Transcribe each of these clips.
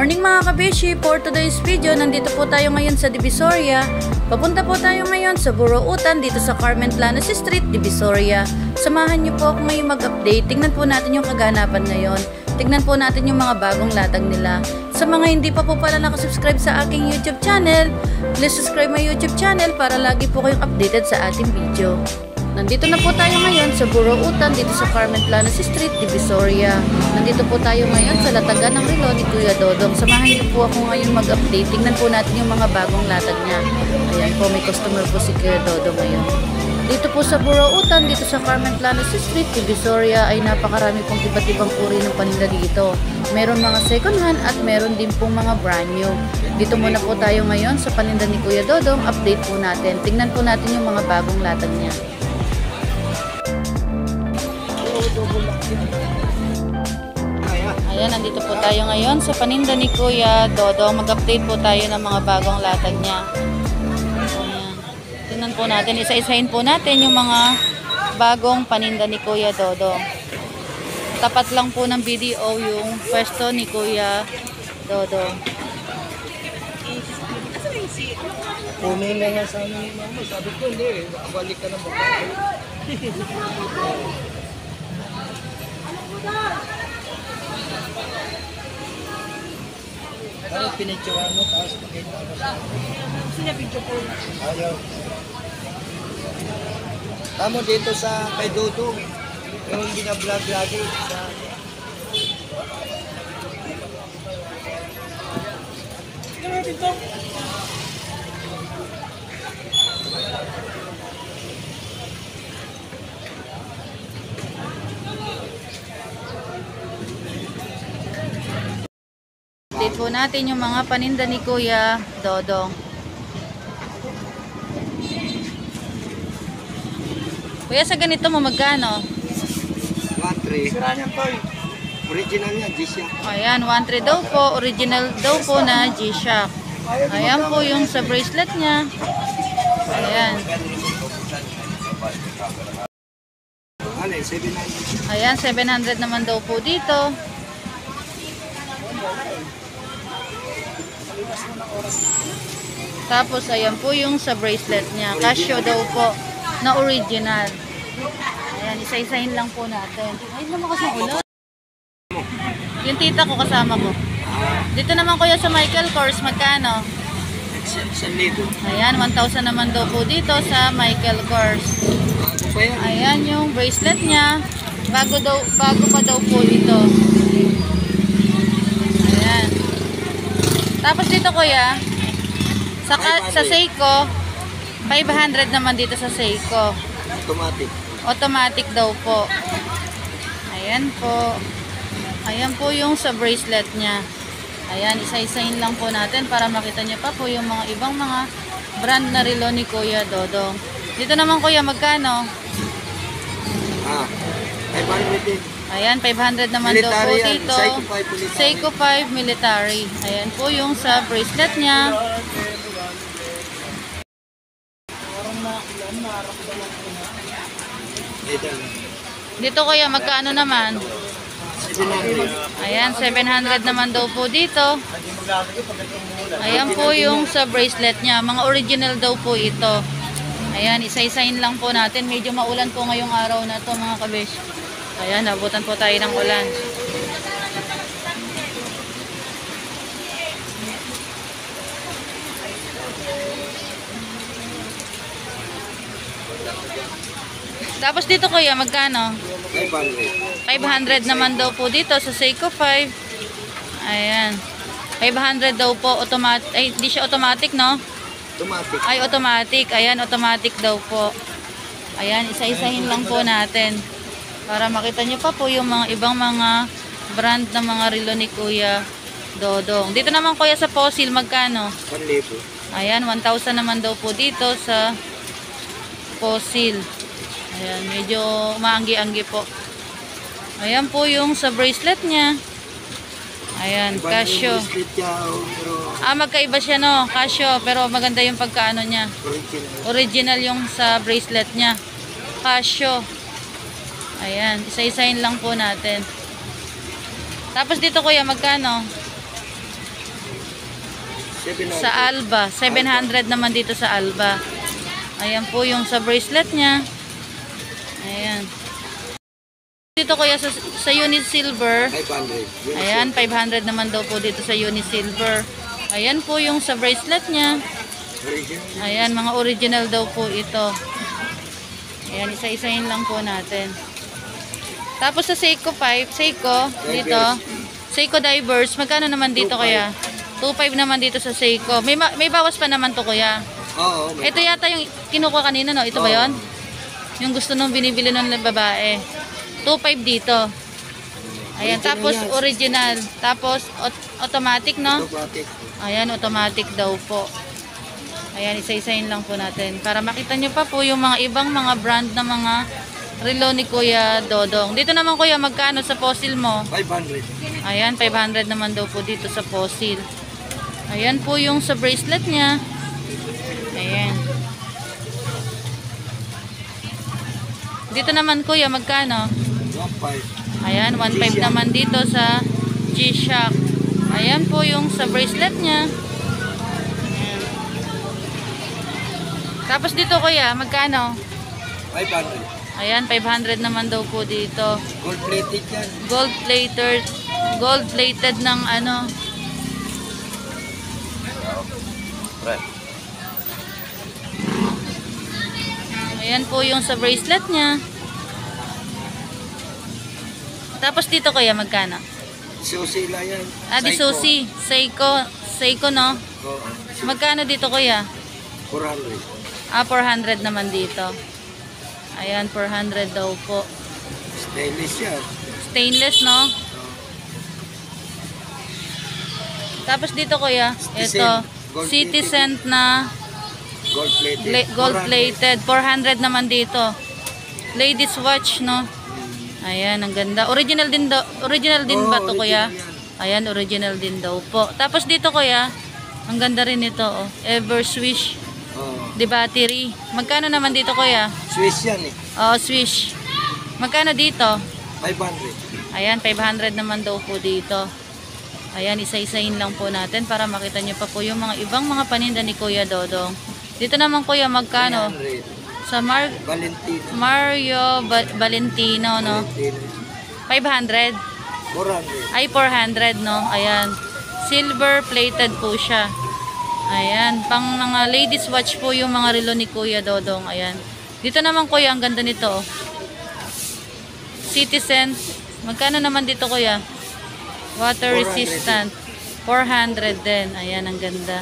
Morning mga kabeshi! For today's video, nandito po tayo ngayon sa Divisoria. Papunta po tayo ngayon sa Buruutan dito sa Carmen Planas Street, Divisoria. Samahan niyo po ako ngayon mag-update. Tingnan po natin yung kaganapan ngayon. Tingnan po natin yung mga bagong latag nila. Sa mga hindi pa po pala nakasubscribe sa aking YouTube channel, please subscribe my YouTube channel para lagi po kayong updated sa ating video. Nandito na po tayo ngayon sa Buruutan dito sa Carmen Planas Street, Divisoria. Nandito po tayo ngayon sa latagan ng relo ni Kuya Dodong. Samahan niyo po ako ngayon mag-update. Tingnan po natin yung mga bagong latag niya. Ayan po, may customer po si Kuya Dodong ngayon. Dito po sa Buruutan, dito sa Carmen Planas Street, Divisoria ay napakarami pong iba't ibang uri ng paninda dito. Meron mga second hand at meron din pong mga brand new. Dito muna po tayo ngayon sa paninda ni Kuya Dodong. Update po natin. Tingnan po natin yung mga bagong latag niya. Ayan, nandito po tayo ngayon sa paninda ni Kuya Dodong. Mag-update po tayo ng mga bagong latag niya. Ayan. Tingnan po natin, isa-isahin po natin yung mga bagong paninda ni Kuya Dodong. Tapat lang po ng BDO yung pwesto ni Kuya Dodong. Kunin na nga sa amin ni mama. Sabi ko, hindi. Balik ka na ba? Ano pinicturean mo? Tapos pakita mo. Sinapidyo po. Ayaw. Tamo dito sa kay Dodong. Yung binablog lagi sa... Ano dito? Update po natin yung mga paninda ni Kuya Dodong. Kuya, sa ganito mo magkano? 1.3. Sira niya po. Original niya, G-Shock. Ayan, 1.3 daw po. Original daw po na G-Shock. Ayan po yung sa bracelet niya. Ayan. Ano, 700. Ayan, 700 naman daw po dito. Tapos ayan po yung sa bracelet niya. Casio daw po na original. Ayan, isa-isahin lang po natin. Ay, naman kasi ulo. Yung tita ko kasama ko. Dito naman kuya sa Michael Kors, magkano? 1,000. Ayan, 1,000 naman daw po dito sa Michael Kors. Ayan yung bracelet niya. Bago pa daw po ito. Ayan. Tapos dito kuya, sa Seiko, 500 naman dito sa Seiko. Automatic. Automatic daw po. Ayan po. Ayan po yung sa bracelet niya. Ayan, isa-isahin lang po natin para makita niyo pa po yung mga ibang mga brand na relo ni Kuya Dodong. Dito naman kuya, magkano? 500 din. Ayan, 500 naman daw po dito. Seiko 5 military. Ayan po yung sa bracelet niya. Dito kuya, magkano naman? 700. Ayan, 700 naman daw po dito. Ayan po yung sa bracelet niya. Mga original daw po ito. Ayan, isa-isahin lang po natin. Medyo maulan po ngayong araw na to mga kabesh. Ayan, nabutan po tayo ng ulan. Tapos dito kuya, magkano? 500. 500 naman daw po dito sa Seiko 5. Ayan. 500 daw po automatic. Ay, di siya automatic, no? Automatic. Ay, automatic. Ayan, automatic daw po. Ayan, isa-isahin lang po natin. Para makita nyo pa po yung mga ibang mga brand ng mga relo ni Kuya Dodong. Dito naman kuya sa Fossil, magkano? 1,000. Ayan, 1,000 naman daw po dito sa Fossil. Ayan, medyo maanggi-anggi po. Ayan po yung sa bracelet niya. Ayan, Casio. Magkaiba siya no, Casio. Pero maganda yung pagkaano niya. Original yung sa bracelet niya. Casio. Ayan, isa-isahin lang po natin. Tapos dito kuya, magkano? Sa Alba. 700 naman dito sa Alba. Ayan po yung sa bracelet niya. Ayan. Dito kuya sa Unit Silver. 500. Ayan, 500 naman daw po dito sa Unit Silver. Ayan po yung sa bracelet niya. Ayan, mga original daw po ito. Ayan, isa-isahin lang po natin. Tapos sa Seiko 5, Seiko dito. Seiko Divers, magkano naman dito kaya? 2.5 naman dito sa Seiko. May bawas pa naman to kuya. Oo. Ito yata yung kinukuha kanina, no? Ito ba yon? Yung gusto nung binibili ng babae. 2.5 dito. Ayan, tapos original. Tapos automatic, no? Automatic. Ayan, automatic daw po. Ayan, isa-isahin lang po natin. Para makita nyo pa po yung mga ibang mga brand na mga relo ni Kuya Dodong. Dito naman kuya, magkano sa fossil mo? 500. Ayan, 500 naman daw po dito sa fossil. Ayan po yung sa bracelet niya. Ayan. Dito naman kuya, magkano? 1.5. Ayan, 1.5 naman dito sa G-Shock. Ayan po yung sa bracelet niya. Ayan. Tapos dito kuya, magkano? 500. Ayan, 500 naman daw po dito. Gold plated yan. Gold plated ng ano. Ayan po yung sa bracelet niya. Tapos dito kuya, magkano? Susi lang yan. Ah, di Susi. Seiko, no? Oo. Magkano dito kuya? 400. Ah, 400 naman dito. Ayan, 400 daw po. Stainless yan. Stainless, no? Tapos dito kuya, ito, Citizen na Gold plated. gold plated. 400 naman dito. Ladies watch, no? Ayan, ang ganda. Original din ba to kuya? Ayan, original din daw po. Tapos dito kuya, ang ganda rin ito, oh. Ever Swish. Di battery. Magkano naman dito kuya? Swiss yan eh. Oh, Swish. Magkano dito? 500. Ayan, 500 naman daw po dito. Ayan, isa-isahin lang po natin para makita nyo pa po yung mga ibang mga paninda ni Kuya Dodong. Dito naman kuya, magkano? 300. Sa Valentino. Mario Valentino, no? 500. 400. Ay, 400, no? Ayan. Silver plated po siya. Ayan. Pang mga ladies watch po yung mga relo ni Kuya Dodong. Ayan. Dito naman kuya, ang ganda nito. Oh. Citizen. Magkano naman dito kuya? Water 400. resistant. 400 din. Ayan, ang ganda.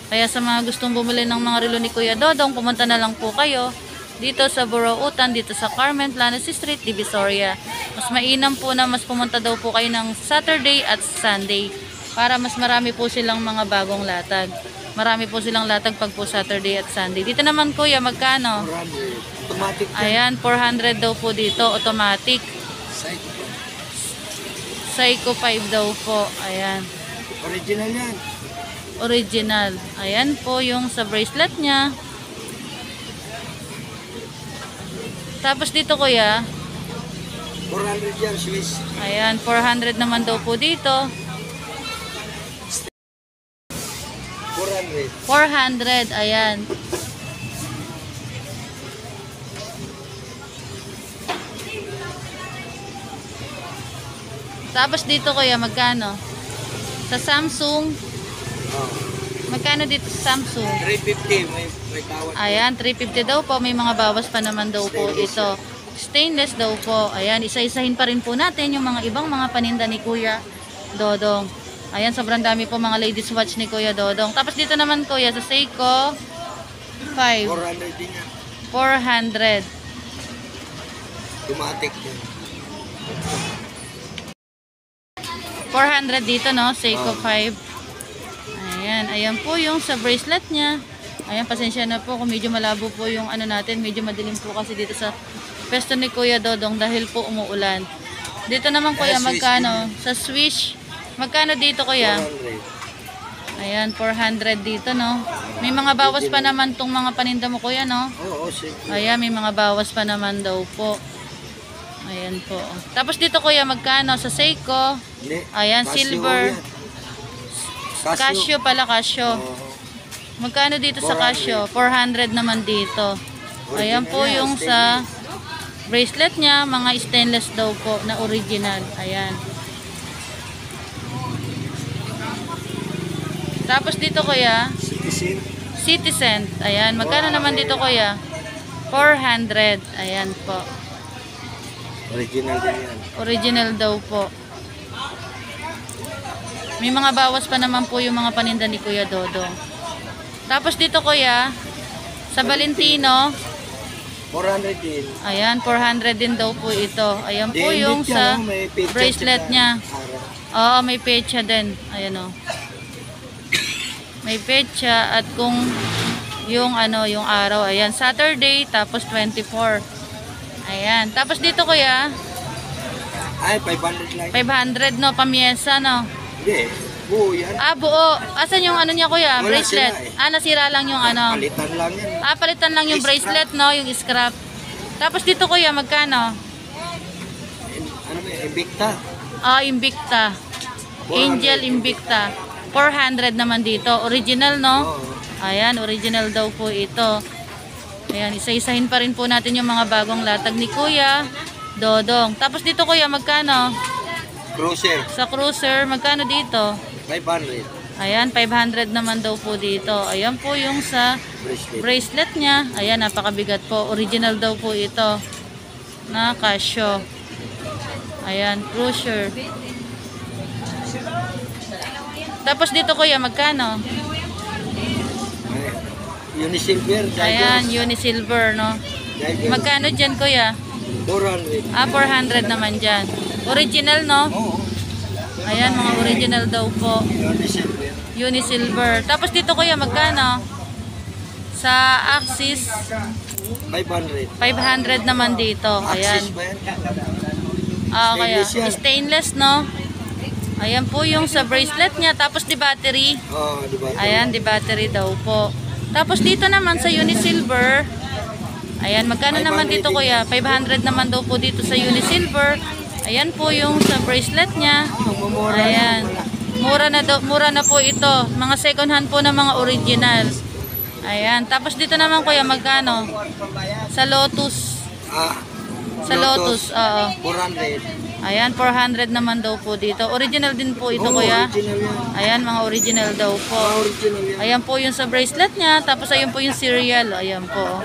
Kaya sa mga gustong bumili ng mga relo ni Kuya Dodong, pumunta na lang po kayo dito sa Burautan, dito sa Carmen Planas Street, Divisoria. Mas mainam po na mas pumunta daw po kayo ng Saturday at Sunday para mas marami po silang mga bagong latag. Marami po silang latag pag po Saturday at Sunday. Dito naman kuya, magkano? 400. Automatic yan. Ayan, 400 daw po dito, automatic. Seiko 5 daw po. Ayan. Original yan. Original. Ayan po yung sa bracelet niya. Tapos dito kuya, 400 yan, Swiss. ayan, 400 naman daw po dito. 400. 400, ayan. Tapos dito kuya, magkano? Sa Samsung, magkano dito sa Samsung? 350. May tawad. Ayan, 350 daw po. May mga bawas pa naman daw po ito. Stainless daw po. Ayan, isa-isahin pa rin po natin yung mga ibang mga paninda ni Kuya Dodong. Ayan, sobrang dami po mga ladies watch ni Kuya Dodong. Tapos dito naman kuya, sa Seiko 5. 400 din yan. 400. Automatic yan. 400 dito, no? Seiko 5. Ayan, ayan po yung sa bracelet niya. Ayan, pasensya na po kung medyo malabo po yung ano natin. Medyo madilim po kasi dito sa pwesto ni Kuya Dodong dahil po umuulan. Dito naman kuya, magkano? Sa Swish, magkano dito kuya? 400. Ayan, 400 dito, no? May mga bawas pa naman tong mga paninda mo kuya, no? Oo, sige. Ayan, may mga bawas pa naman daw po. Ayan po. Tapos dito kuya, magkano? Sa Seiko, Hindi. ayan, Casio silver. yan. Casio pala, Casio. Oo. Magkano dito sa Casio? 400 naman dito. Ayan po yung sa bracelet niya, mga stainless daw po na original. Ayan. Tapos dito kuya, Citizen. Citizen. Ayan, magkano naman dito kuya? 400. Ayan po. Original din yan. Original daw po. May mga bawas pa naman po yung mga paninda ni Kuya Dodong. Tapos dito kuya, sa Valentino, 400 din. ayan, 400 din daw po ito. Ayan po yung sa bracelet niya. Oo, may pecha din. Ayan o. May pecha at kung yung ano, yung araw. Ayan, Saturday, tapos 24. Ayan. Tapos dito kuya, Ay, 500 lang. 500 no, pamiesa no. Hindi, buo yan. Ah, buo. Asan yung ano niya kuya? Wala Bracelet. sira eh. Ah, nasira lang yung ano. Palitan lang yan. Ah, palitan lang yung Scrap. bracelet no, yung scrap. Tapos dito kuya, magkano? Ano ba, Invicta. Ah, Invicta. 400. Angel Invicta. 400 naman dito. Original no? Oo. Ayan, original daw po ito. Ayan, isa-isahin pa rin po natin yung mga bagong latag ni Kuya Dodong. Tapos dito kuya, magkano? Cruiser, Sa cruiser, magkano dito? 500. Ayan, 500 naman daw po dito. Ayan po yung sa Bracelet. bracelet niya. Ayan, napakabigat po. Original daw po ito. Na Casio. Ayan, cruiser. Tapos dito kuya, magkano? Unisilver, Ayan, Unisilver, no? Magkano dyan kuya? 400. Ah, 400 naman dyan. Original, no? Oo. Ayan, mga original daw po. Unisilver. Unisilver. Tapos dito kuya, magkano? Sa Axis, 500. 500 naman dito. Ayan. Axis ba yan? Ah, kaya Stainless yan. stainless, no? Ayan po yung sa bracelet niya. Tapos di battery. Oo, di ba? Ayan, di battery daw po. Tapos dito naman sa Unisilver. Ayan, magkano naman dito kuya? 500 naman daw po dito sa Unisilver. Ayan po yung sa bracelet niya. Ayan. Mura na po ito. Mga second hand po na mga original. Ayan. Tapos dito naman kuya, magkano? Sa Lotus. Ah, Sa Lotus, oo. 400. Ayan, 400 naman daw po dito. Original din po ito Oo, kuya. original yan. Ayan, mga original daw po. Original yan. Ayan po yung sa bracelet niya. Tapos ayan po yung serial. Ayan po.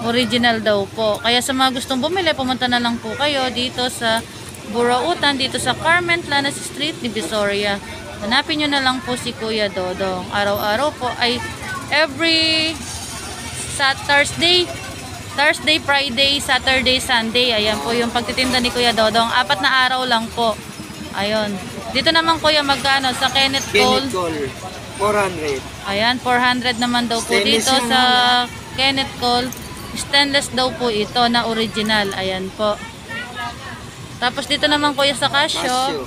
Original daw po. Kaya sa mga gustong bumili, pumunta na lang po kayo dito sa Burautan, dito sa Carmen Planas Street, Divisoria. Hanapin nyo na lang po si Kuya Dodong. Araw-araw po ay every Thursday, Friday, Saturday, Sunday. Ayan po yung pagtitinda ni Kuya Dodong. 4 na araw lang po. Ayun. Dito naman kuya, magkano? Sa Kenneth Cole. Kenneth Cole, 400. Ayan, 400 naman daw po Stainless dito yan, sa Kenneth Cole. Stainless daw po ito na original. Ayan po. Tapos dito naman kuya sa Casio. Casio,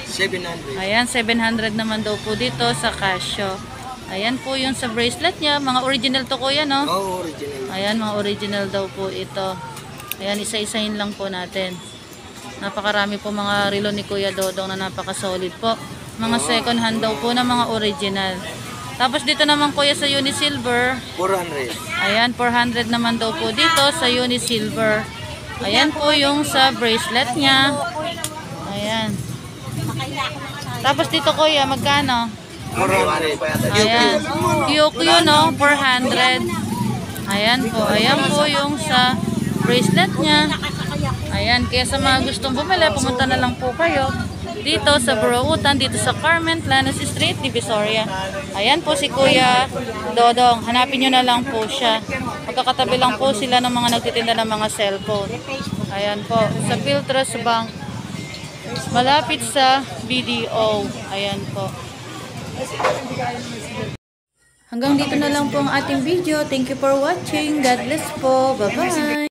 700. Ayan, 700 naman daw po dito sa Casio. Ayan po yung sa bracelet niya. Mga original to kuya, no? Oo, original. Ayan, mga original daw po ito. Ayan, isa-isahin lang po natin. Napakarami po mga relo ni Kuya Dodong na napaka-solid po. Mga second hand daw po na mga original. Tapos dito naman kuya sa Unisilver. 400. Ayan, 400 naman daw po dito sa Unisilver. Ayan po yung sa bracelet niya. Ayan. Tapos dito kuya, magkano? 400. Ayan. QQ no, 400. Ayan po. Ayan po yung sa bracelet niya. Ayan, kaya sa mga gustong bumili, pumunta na lang po kayo dito sa Burautan, dito sa Carmen Planas Street, Divisoria. Ayan po si Kuya Dodong. Hanapin nyo na lang po siya. Magkakatabi lang po sila ng mga nagtitinda ng mga cellphone. Ayan po, sa Filtros Bank. Malapit sa BDO. Ayan po. Hanggang dito na lang po ang ating video. Thank you for watching. God bless po. Bye-bye.